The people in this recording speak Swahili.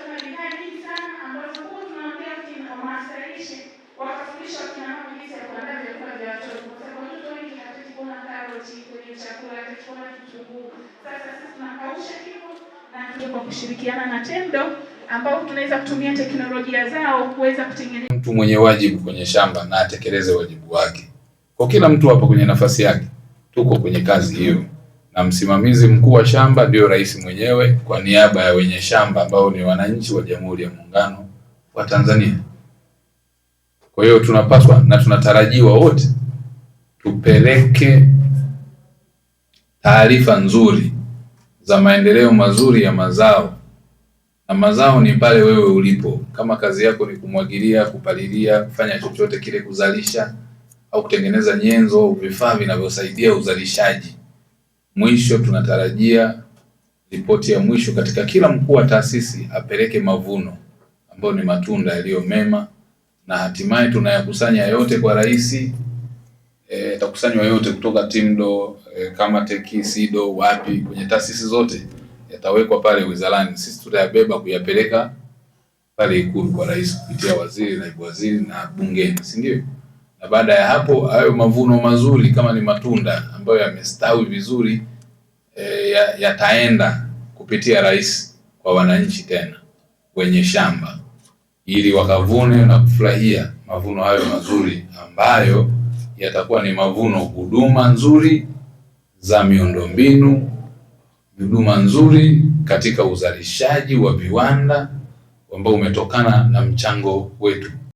tuna bidhaa nyingi sana ambazo huwa tunawaambia wamastalishe wakafundisha wakina mama jinsi ya kuandaa vyakula vya watoto. Kwa sababu watoto wengi hataki kuona karoti kwenye chakula, hataki kuona kitunguu. Sasa sisi tunakausha hivyo na kwa kushirikiana na TEMDO ambao tunaweza kutumia teknolojia zao kuweza kutengeneza. Mtu mwenye wajibu kwenye shamba na atekeleze wajibu wake. Kwa kila mtu hapo kwenye nafasi yake, tuko kwenye kazi hiyo. Na msimamizi mkuu wa shamba ndio rais mwenyewe kwa niaba ya wenye shamba ambao ni wananchi wa Jamhuri ya Muungano wa Tanzania. Kwa hiyo tunapaswa na tunatarajiwa wote tupeleke taarifa nzuri za maendeleo mazuri ya mazao. Na mazao ni pale wewe ulipo. Kama kazi yako ni kumwagilia, kupalilia, kufanya chochote kile, kuzalisha au kutengeneza nyenzo au vifaa vinavyosaidia uzalishaji. Mwisho tunatarajia ripoti ya mwisho katika kila mkuu wa taasisi apeleke mavuno ambayo ni matunda yaliyo mema, na hatimaye tunayakusanya yote kwa rais. Yatakusanywa yote kutoka TEMDO, kama teki, SIDO, wapi, kwenye taasisi zote yatawekwa pale wizarani. Sisi tutayabeba kuyapeleka pale Ikulu kwa rais kupitia waziri, naibu waziri na bungeni, si ndio? Na baada ya hapo hayo mavuno mazuri kama ni matunda ambayo yamestawi vizuri yataenda kupitia rais kwa wananchi tena wenye shamba, ili wakavune na kufurahia mavuno hayo mazuri ambayo yatakuwa ni mavuno, huduma nzuri za miundombinu, huduma nzuri katika uzalishaji wa viwanda ambao umetokana na mchango wetu.